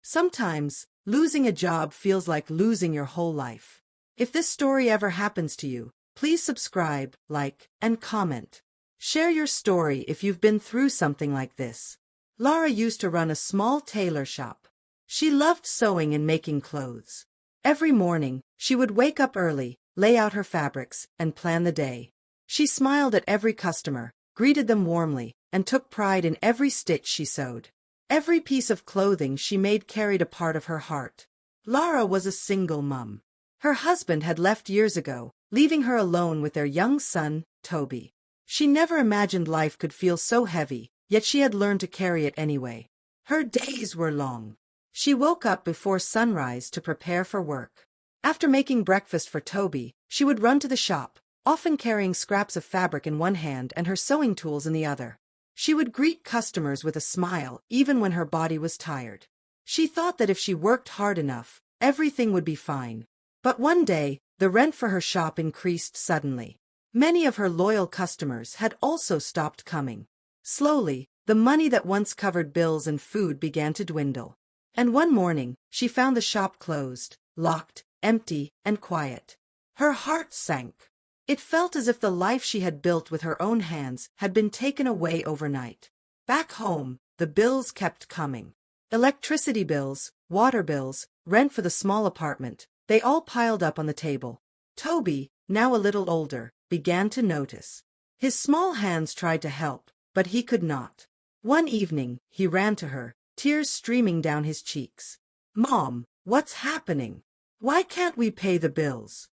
Sometimes, losing a job feels like losing your whole life. If this story ever happens to you, please subscribe, like, and comment. Share your story if you've been through something like this. Lara used to run a small tailor shop. She loved sewing and making clothes. Every morning, she would wake up early, lay out her fabrics, and plan the day. She smiled at every customer, greeted them warmly, and took pride in every stitch she sewed. Every piece of clothing she made carried a part of her heart. Lara was a single mum. Her husband had left years ago, leaving her alone with their young son, Toby. She never imagined life could feel so heavy, yet she had learned to carry it anyway. Her days were long. She woke up before sunrise to prepare for work. After making breakfast for Toby, she would run to the shop, often carrying scraps of fabric in one hand and her sewing tools in the other. She would greet customers with a smile even when her body was tired. She thought that if she worked hard enough, everything would be fine. But one day, the rent for her shop increased suddenly. Many of her loyal customers had also stopped coming. Slowly, the money that once covered bills and food began to dwindle. And one morning, she found the shop closed, locked, empty, and quiet. Her heart sank. It felt as if the life she had built with her own hands had been taken away overnight. Back home, the bills kept coming. Electricity bills, water bills, rent for the small apartment, they all piled up on the table. Toby, now a little older, began to notice. His small hands tried to help, but he could not. One evening, he ran to her, tears streaming down his cheeks. "Mom, what's happening? Why can't we pay the bills?"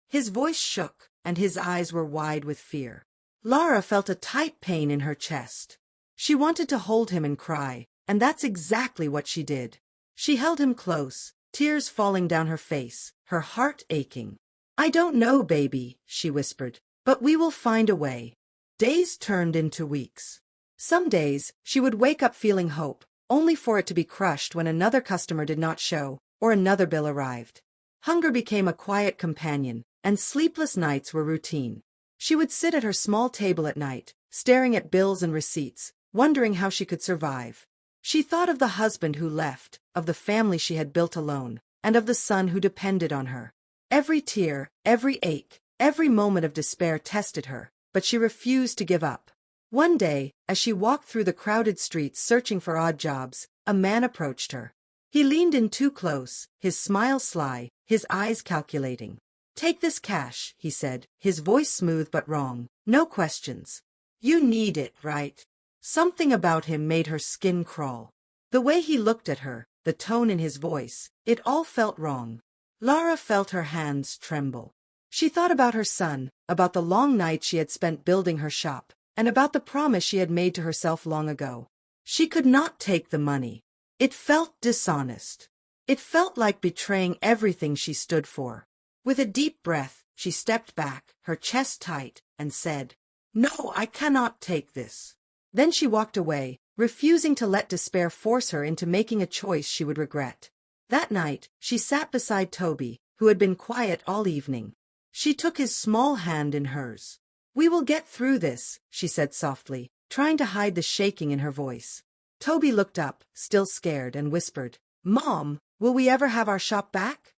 His voice shook, and his eyes were wide with fear. Lara felt a tight pain in her chest. She wanted to hold him and cry, and that's exactly what she did. She held him close, tears falling down her face, her heart aching. "I don't know, baby," she whispered, "but we will find a way." Days turned into weeks. Some days, she would wake up feeling hope, only for it to be crushed when another customer did not show, or another bill arrived. Hunger became a quiet companion, and sleepless nights were routine. She would sit at her small table at night, staring at bills and receipts, wondering how she could survive. She thought of the husband who left, of the family she had built alone, and of the son who depended on her. Every tear, every ache, every moment of despair tested her, but she refused to give up. One day, as she walked through the crowded streets searching for odd jobs, a man approached her. He leaned in too close, his smile sly, his eyes calculating. "Take this cash," he said, his voice smooth but wrong. "No questions. You need it, right?" Something about him made her skin crawl. The way he looked at her, the tone in his voice, it all felt wrong. Lara felt her hands tremble. She thought about her son, about the long nights she had spent building her shop, and about the promise she had made to herself long ago. She could not take the money. It felt dishonest. It felt like betraying everything she stood for. With a deep breath, she stepped back, her chest tight, and said, "No, I cannot take this." Then she walked away, refusing to let despair force her into making a choice she would regret. That night, she sat beside Toby, who had been quiet all evening. She took his small hand in hers. "We will get through this," she said softly, trying to hide the shaking in her voice. Toby looked up, still scared, and whispered, "Mom, will we ever have our shop back?"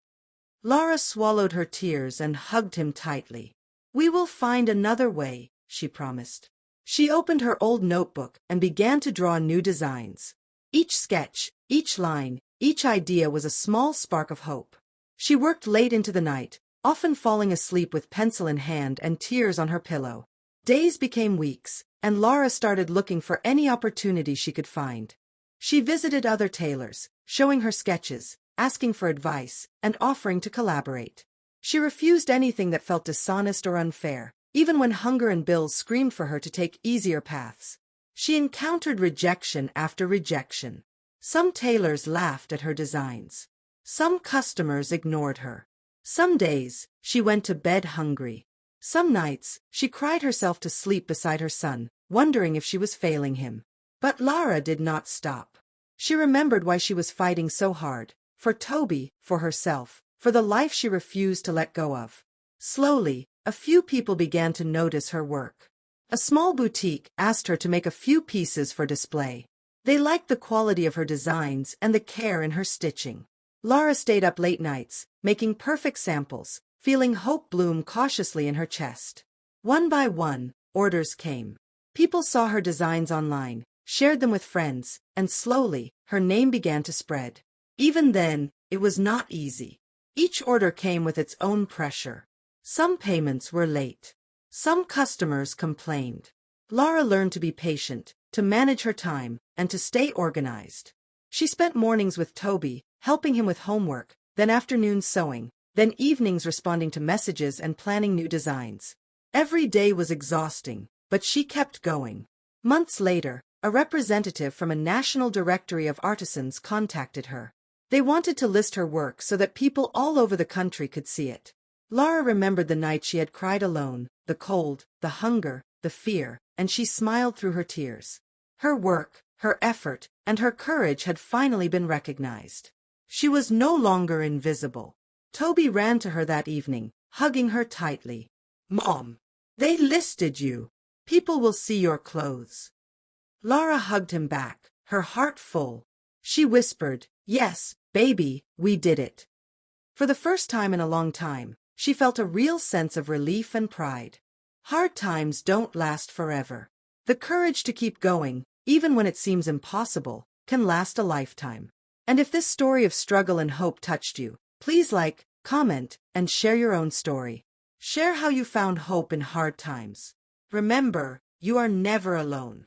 Lara swallowed her tears and hugged him tightly. "We will find another way," she promised. She opened her old notebook and began to draw new designs. Each sketch, each line, each idea was a small spark of hope. She worked late into the night, often falling asleep with pencil in hand and tears on her pillow. Days became weeks, and Lara started looking for any opportunity she could find. She visited other tailors, showing her sketches, asking for advice, and offering to collaborate. She refused anything that felt dishonest or unfair, even when hunger and bills screamed for her to take easier paths. She encountered rejection after rejection. Some tailors laughed at her designs. Some customers ignored her. Some days, she went to bed hungry. Some nights, she cried herself to sleep beside her son, wondering if she was failing him. But Lara did not stop. She remembered why she was fighting so hard, for Toby, for herself, for the life she refused to let go of. Slowly, a few people began to notice her work. A small boutique asked her to make a few pieces for display. They liked the quality of her designs and the care in her stitching. Lara stayed up late nights, making perfect samples, feeling hope bloom cautiously in her chest. One by one, orders came. People saw her designs online, shared them with friends, and slowly, her name began to spread. Even then, it was not easy. Each order came with its own pressure. Some payments were late. Some customers complained. Lara learned to be patient, to manage her time, and to stay organized. She spent mornings with Toby, helping him with homework, then afternoons sewing, then evenings responding to messages and planning new designs. Every day was exhausting, but she kept going. Months later, a representative from a national directory of artisans contacted her. They wanted to list her work so that people all over the country could see it. Lara remembered the night she had cried alone, the cold, the hunger, the fear, and she smiled through her tears. Her work, her effort, and her courage had finally been recognized. She was no longer invisible. Toby ran to her that evening, hugging her tightly. "Mom, they listed you. People will see your clothes." Lara hugged him back, her heart full. She whispered, "Yes, baby, we did it." For the first time in a long time, she felt a real sense of relief and pride. Hard times don't last forever. The courage to keep going, even when it seems impossible, can last a lifetime. And if this story of struggle and hope touched you, please like, comment, and share your own story. Share how you found hope in hard times. Remember, you are never alone.